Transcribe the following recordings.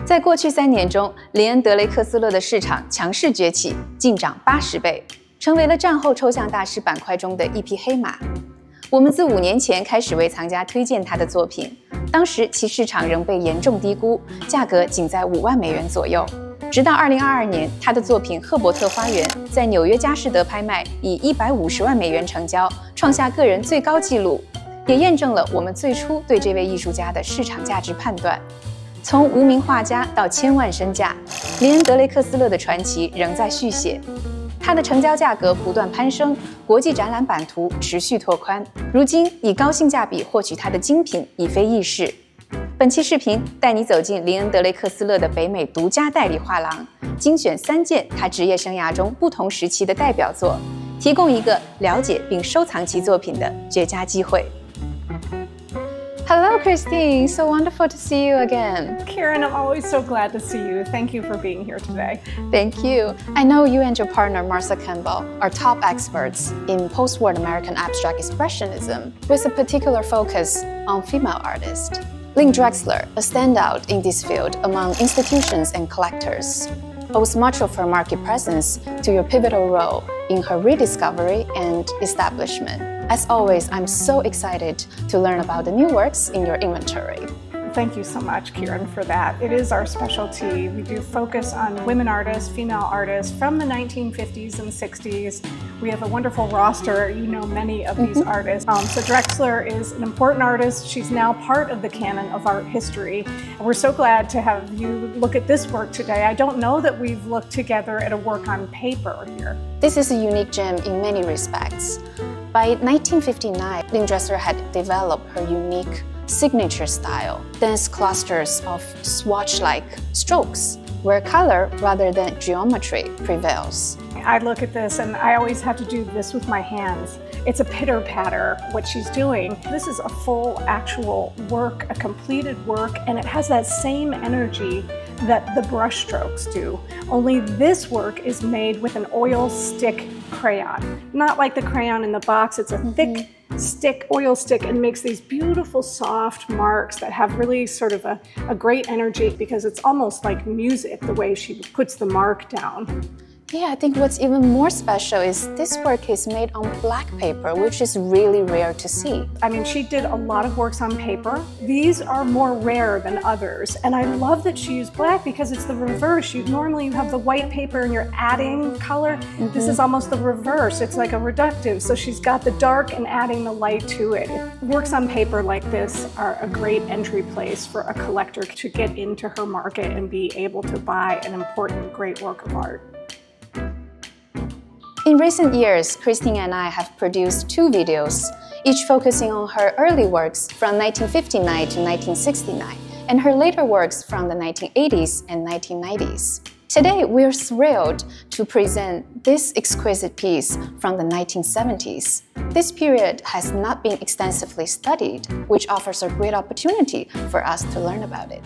在过去3年中，林恩·德雷克斯勒的市场强势崛起，劲涨80倍，成为了战后抽象大师板块中的一匹黑马。我们自5年前开始为藏家推荐他的作品，当时其市场仍被严重低估，价格仅在5万美元左右。直到2022年，他的作品《赫伯特花园》在纽约佳士得拍卖以150万美元成交，创下个人最高纪录，也验证了我们最初对这位艺术家的市场价值判断。从无名画家到千万身价，林恩·德雷克斯勒的传奇仍在续写。他的成交价格不断攀升，国际展览版图持续拓宽。如今，以高性价比获取他的精品已非易事。本期视频带你走进林恩·德雷克斯勒的北美独家代理画廊，精选3件他职业生涯中不同时期的代表作，提供一个了解并收藏其作品的绝佳机会。Hello, Christine. So wonderful to see you again. Karen, I'm always so glad to see you. Thank you for being here today. Thank you. I know you and your partner, Martha Campbell, are top experts in post-war American abstract expressionism, with a particular focus on female artists. Lynne Drexler, a standout in this field among institutions and collectors, owes much of her market presence to your pivotal role in her rediscovery and establishment. As always, I'm so excited to learn about the new works in your inventory. Thank you so much, Kieran, for that. It is our specialty. We do focus on women artists, female artists from the 1950s and 60s. We have a wonderful roster. You know many of these artists. So Drexler is an important artist. She's now part of the canon of art history. And we're so glad to have you look at this work today. I don't know that we've looked together at a work on paper here. This is a unique gem in many respects. By 1959, Lynne Drexler had developed her unique signature style, dense clusters of swatch-like strokes, where color rather than geometry prevails. I look at this and I always have to do this with my hands. It's a pitter-patter, what she's doing. This is a full actual work, a completed work, and it has that same energy that the brush strokes do. Only this work is made with an oil stick crayon. Not like the crayon in the box, it's a thick stick, oil stick, and makes these beautiful soft marks that have really sort of a great energy because it's almost like music, the way she puts the mark down. Yeah, I think what's even more special is this work is made on black paper, which is really rare to see. I mean, she did a lot of works on paper. These are more rare than others. And I love that she used black because it's the reverse. Normally you have the white paper and you're adding color. This is almost the reverse. It's like a reductive. So she's got the dark and adding the light to it. Works on paper like this are a great entry place for a collector to get into her market and be able to buy an important, great work of art. In recent years, Christine and I have produced 2 videos, each focusing on her early works from 1959 to 1969 and her later works from the 1980s and 1990s. Today, we're thrilled to present this exquisite piece from the 1970s. This period has not been extensively studied, which offers a great opportunity for us to learn about it.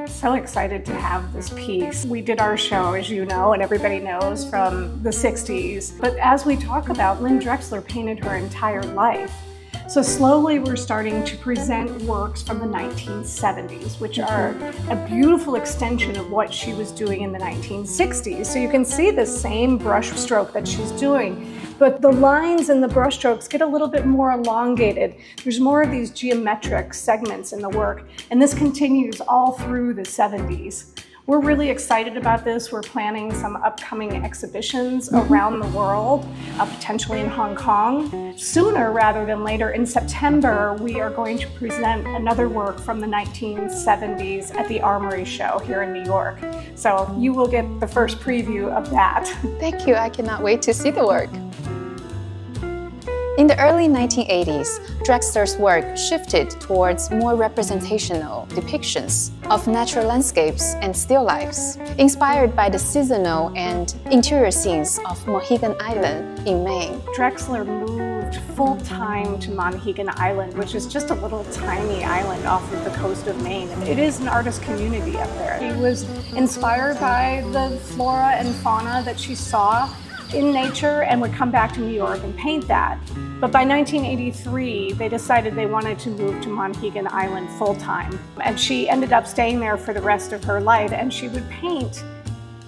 So excited to have this piece. We did our show, as you know, and everybody knows, from the 60s. But as we talk about, Lynne Drexler painted her entire life. So slowly we're starting to present works from the 1970s, which are a beautiful extension of what she was doing in the 1960s. So you can see the same brush stroke that she's doing, but the lines and the brush strokes get a little bit more elongated. There's more of these geometric segments in the work, and this continues all through the 70s. We're really excited about this. We're planning some upcoming exhibitions around the world, potentially in Hong Kong. Sooner rather than later, in September, we are going to present another work from the 1970s at the Armory Show here in New York. So you will get the first preview of that. Thank you. I cannot wait to see the work. In the early 1980s, Drexler's work shifted towards more representational depictions of natural landscapes and still lifes, inspired by the seasonal and interior scenes of Mohegan Island in Maine. Drexler moved full-time to Mohegan Island, which is just a little tiny island off of the coast of Maine. It is an artist community up there. He was inspired by the flora and fauna that she saw in nature and would come back to New York and paint that. But by 1983, they decided they wanted to move to Monhegan Island full-time. And she ended up staying there for the rest of her life, and she would paint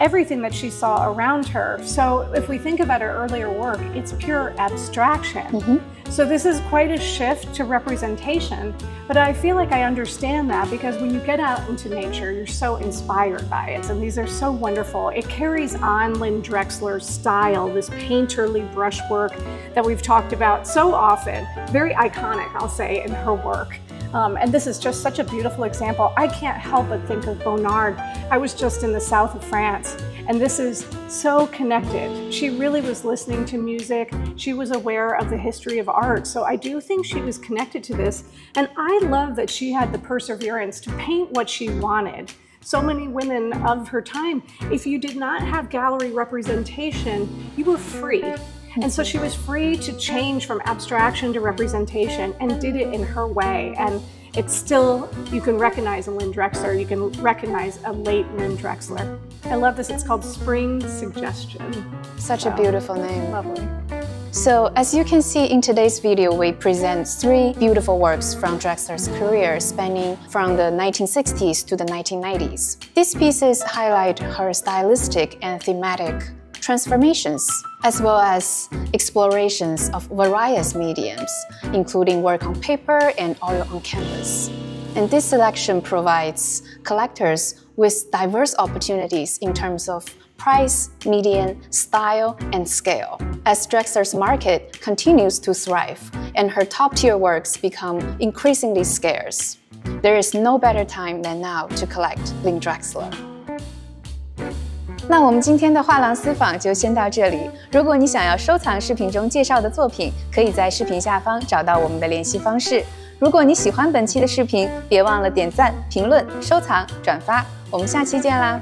everything that she saw around her. So if we think about her earlier work, it's pure abstraction. So this is quite a shift to representation, but I feel like I understand that because when you get out into nature, you're so inspired by it, and these are so wonderful. It carries on Lynne Drexler's style, this painterly brushwork that we've talked about so often, very iconic, I'll say, in her work. And this is just such a beautiful example. I can't help but think of Bonnard. I was just in the south of France, and this is so connected. She really was listening to music. She was aware of the history of art. So I do think she was connected to this. And I love that she had the perseverance to paint what she wanted. So many women of her time, if you did not have gallery representation, you were free. And so she was free to change from abstraction to representation and did it in her way. And it's still, you can recognize a Lynne Drexler, you can recognize a late Lynne Drexler. I love this, it's called Spring Suggestion. Such a beautiful name. Lovely. So as you can see in today's video, we present 3 beautiful works from Drexler's career spanning from the 1960s to the 1990s. These pieces highlight her stylistic and thematic transformations, as well as explorations of various mediums, including work on paper and oil on canvas. And this selection provides collectors with diverse opportunities in terms of price, medium, style, and scale. As Drexler's market continues to thrive and her top-tier works become increasingly scarce, there is no better time than now to collect Lynne Drexler. 那我们今天的画廊私访就先到这里。如果你想要收藏视频中介绍的作品，可以在视频下方找到我们的联系方式。如果你喜欢本期的视频，别忘了点赞、评论、收藏、转发。我们下期见啦！